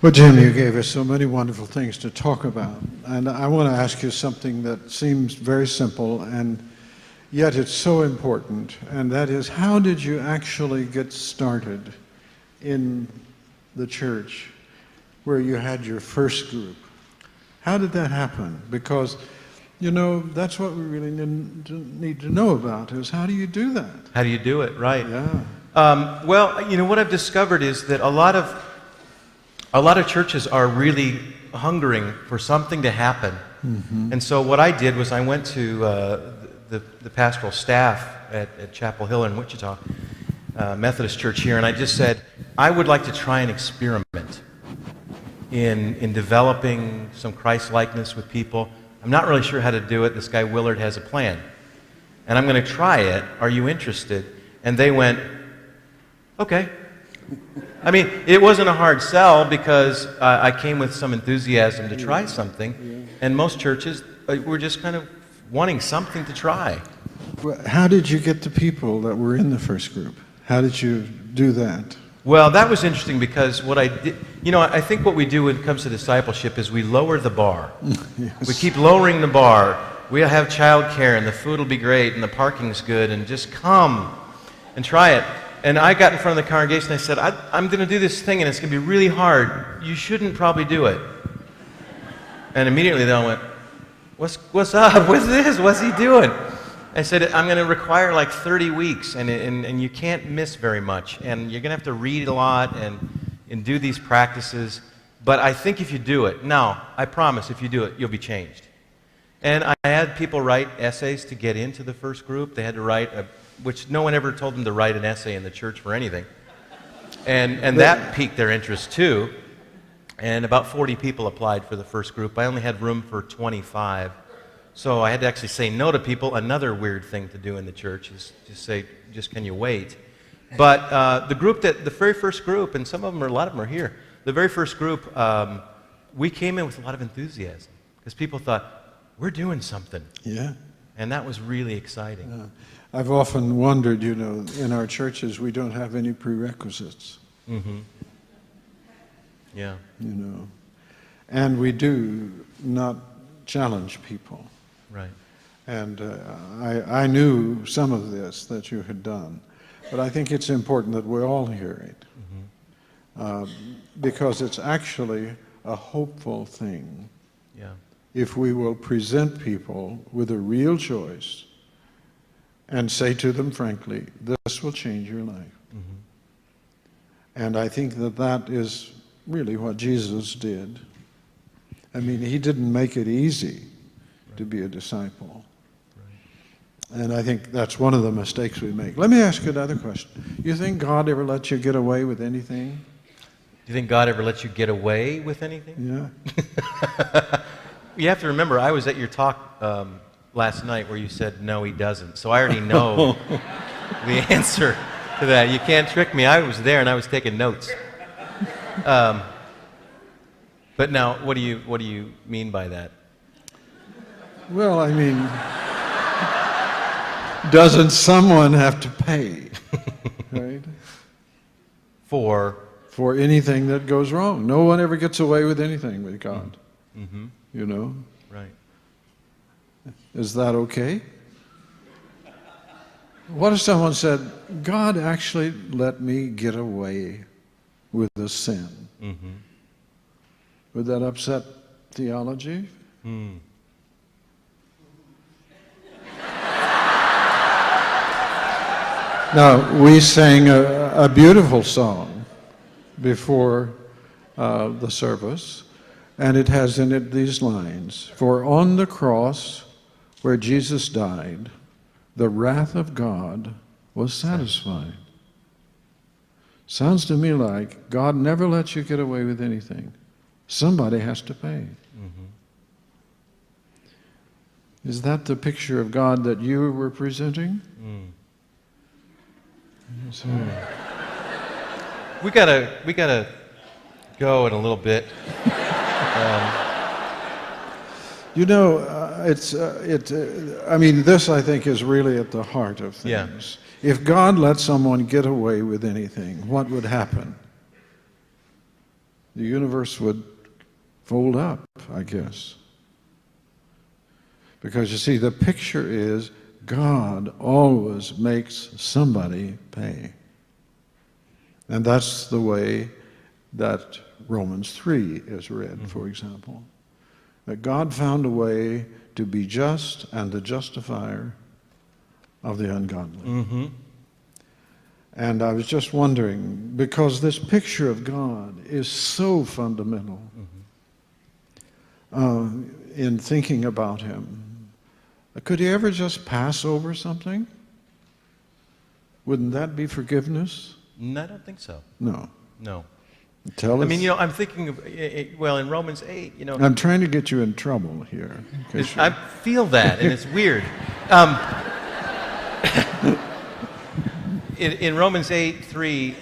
Well, Jim, you gave us so many wonderful things to talk about. And I want to ask you something that seems very simple, and yet it's so important. And that is, how did you actually get started in the church where you had your first group? How did that happen? Because, you know, that's what we really need to know about, is how do you do that? How do you do it, right? Yeah. Well, you know, what I've discovered is that a lot of churches are really hungering for something to happen. Mm-hmm. And so what I did was I went to the pastoral staff at Chapel Hill in Wichita, Methodist Church here, and I just said, I would like to try an experiment in developing some Christ-likeness with people. I'm not really sure how to do it. This guy Willard has a plan. And I'm going to try it. Are you interested? And they went, okay. I mean, it wasn't a hard sell because I came with some enthusiasm to try something. And most churches were just kind of wanting something to try. Well, how did you get the people that were in the first group? How did you do that? Well, that was interesting because what I did, you know, I think what we do when it comes to discipleship is we lower the bar. Yes. We keep lowering the bar. We'll have childcare and the food will be great and the parking's good and just come and try it. And I got in front of the congregation and I said, I'm going to do this thing and it's going to be really hard. You shouldn't probably do it. And immediately they all went, what's up? What's this? What's he doing? I said, I'm going to require like 30 weeks, and you can't miss very much, and you're going to have to read a lot and do these practices, but I think if you do it, now, I promise, if you do it, you'll be changed. And I had people write essays to get into the first group. They had to write, which no one ever told them to write an essay in the church for anything. And that piqued their interest too, and about 40 people applied for the first group. I only had room for 25. So I had to actually say no to people. Another weird thing to do in the church is just say, just can you wait? But the very first group, and a lot of them are here, the very first group, we came in with a lot of enthusiasm because people thought, we're doing something. Yeah. And that was really exciting. I've often wondered, you know, in our churches we don't have any prerequisites. Mm-hmm. Yeah. You know, and we do not challenge people. Right. And I knew some of this that you had done, but I think it's important that we all hear it, because it's actually a hopeful thing. Yeah. If we will present people with a real choice and say to them frankly, this will change your life. Mm-hmm. And I think that is really what Jesus did. I mean, he didn't make it easy to be a disciple. Right. And I think that's one of the mistakes we make. Let me ask you another question. You think God ever let you get away with anything? Do you think God ever let you get away with anything? Yeah. You have to remember, I was at your talk last night where you said, no, he doesn't. So I already know the answer to that. You can't trick me. I was there and I was taking notes. But now, what do you mean by that? Well, I mean, doesn't someone have to pay, right? For anything that goes wrong. No one ever gets away with anything with God. Mm-hmm. You know? Right. Is that okay? What if someone said, God actually let me get away with a sin? Mm-hmm. Would that upset theology? Mm. Now, we sang a beautiful song before the service, and it has in it these lines, for on the cross where Jesus died, the wrath of God was satisfied. Sounds to me like God never lets you get away with anything. Somebody has to pay. Mm-hmm. Is that the picture of God that you were presenting? Mm. So. We gotta go in a little bit. You know, I mean, this I think is really at the heart of things. Yeah. If God let someone get away with anything, what would happen? the universe would fold up, I guess. Because you see, the picture is God always makes somebody pay. And that's the way that Romans 3 is read, for example. That God found a way to be just and the justifier of the ungodly. And I was just wondering, because this picture of God is so fundamental in thinking about him, could he ever just pass over something? Wouldn't that be forgiveness? No, I don't think so. No. No. Tell us. I mean, I'm thinking of, well, in Romans 8, I'm trying to get you in trouble here. I feel that, and it's weird. In Romans 8:3,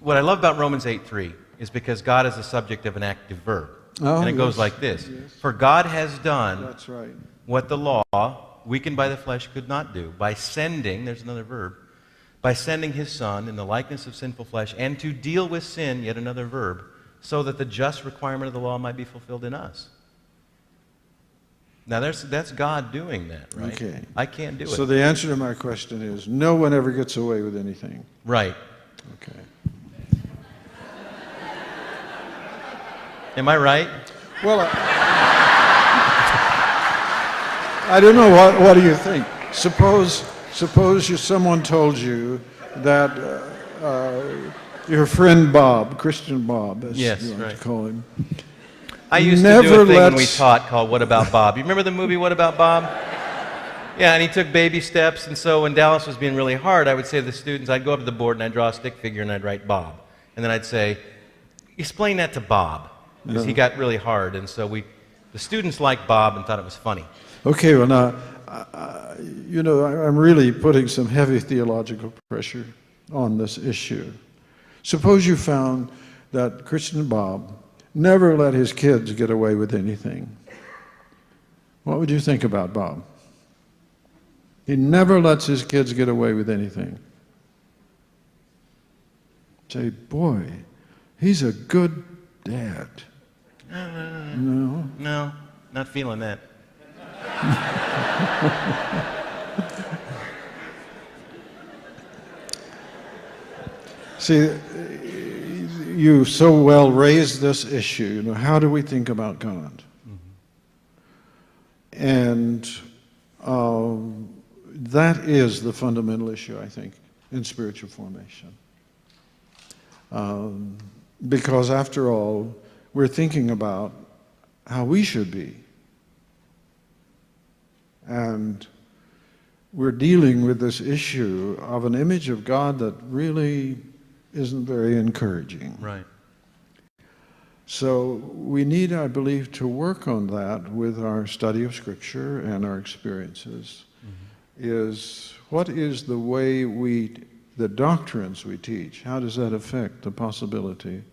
what I love about Romans 8:3 is because God is the subject of an active verb. And it goes like this. For God has done That's right. what the law, weakened by the flesh, could not do, by sending, there's another verb, by sending his Son in the likeness of sinful flesh, and to deal with sin, yet another verb, so that the just requirement of the law might be fulfilled in us. Now, that's God doing that, right? Okay. I can't do it. So the answer to my question is, no one ever gets away with anything. Right. Okay. Am I right? Well, I don't know. What do you think? Suppose someone told you that your friend Bob, Christian Bob, as Yes, you like to call him, I used to do a thing when we taught called What About Bob? You remember the movie What About Bob? Yeah, and he took baby steps, and so when Dallas was being really hard, I would say to the students, I'd go up to the board and I'd draw a stick figure and I'd write Bob. And then I'd say, explain that to Bob, because he got really hard, and so the students liked Bob and thought it was funny. Okay, well now, I'm really putting some heavy theological pressure on this issue. Suppose you found that Christian Bob never let his kids get away with anything. What would you think about Bob? He never lets his kids get away with anything. Say, boy, he's a good dad. No? No, not feeling that. See, you so well raised this issue. How do we think about God? And that is the fundamental issue, I think, in spiritual formation. Because after all, we're thinking about how we should be. And we're dealing with this issue of an image of God that really isn't very encouraging. Right. So we need, I believe, to work on that with our study of Scripture and our experiences. Is what is the way the doctrines we teach, how does that affect the possibility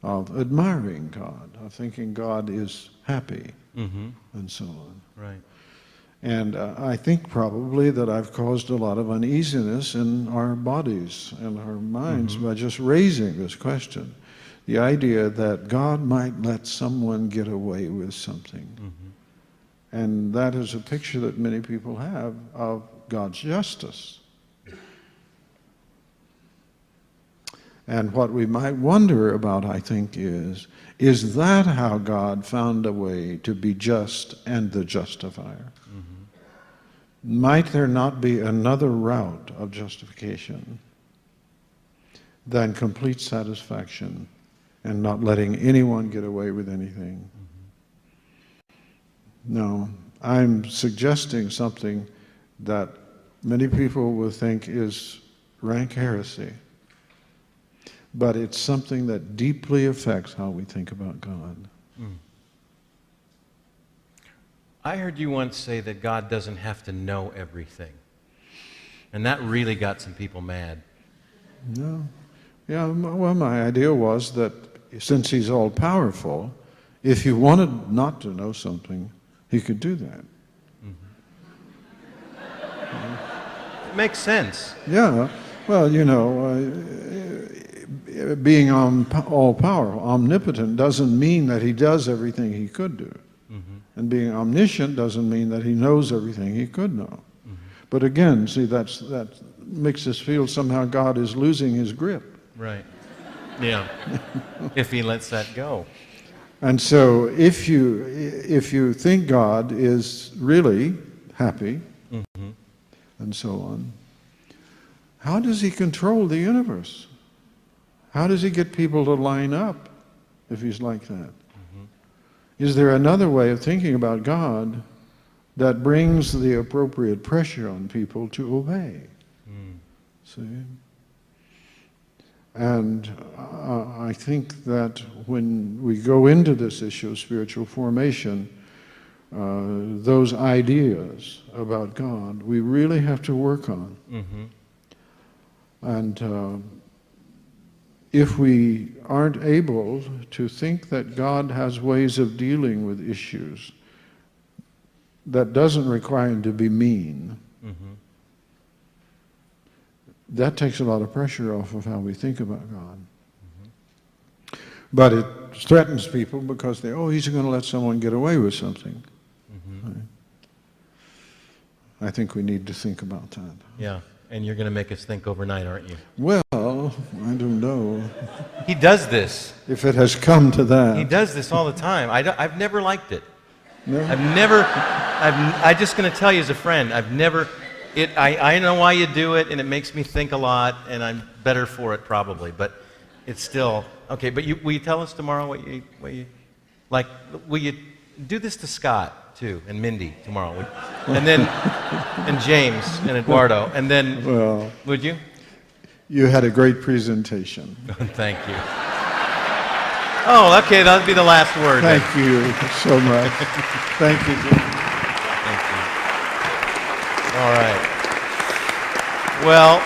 of admiring God, of thinking God is happy, and so on. Right. And I think probably that I've caused a lot of uneasiness in our bodies and our minds by just raising this question. The idea that God might let someone get away with something. And that is a picture that many people have of God's justice. And what we might wonder about, I think, is that how God found a way to be just and the justifier? Might there not be another route of justification than complete satisfaction and not letting anyone get away with anything? No, I'm suggesting something that many people will think is rank heresy. But it's something that deeply affects how we think about God. I heard you once say that God doesn't have to know everything. And that really got some people mad. No. Yeah, well, my idea was that since he's all-powerful, if he wanted not to know something, he could do that. It makes sense. Yeah, well, being all-powerful, omnipotent, doesn't mean that he does everything he could do. And being omniscient doesn't mean that he knows everything he could know. But again, see, that makes us feel somehow God is losing his grip. Right. Yeah. If he lets that go. And so if you think God is really happy, and so on, how does he control the universe? How does he get people to line up if he's like that? Is there another way of thinking about God that brings the appropriate pressure on people to obey? See? And I think that when we go into this issue of spiritual formation, those ideas about God, we really have to work on. And if we aren't able to think that God has ways of dealing with issues that doesn't require him to be mean, that takes a lot of pressure off of how we think about God. But it threatens people because he's going to let someone get away with something. Right? I think we need to think about that. Yeah, and you're going to make us think overnight, aren't you? Well, I don't know. He does this. If it has come to that. He does this all the time. I've never liked it. No? I'm just going to tell you as a friend, I know why you do it, and it makes me think a lot, and I'm better for it probably, but it's still, okay, but will you tell us tomorrow what you like, will you do this to Scott, too, and Mindy tomorrow, and then, and James, and Eduardo, and then, Well, would you? you had a great presentation. Thank you. Oh, okay, that'll be the last word. Thank you so much. Thank you, Jim. Thank you. All right. Well,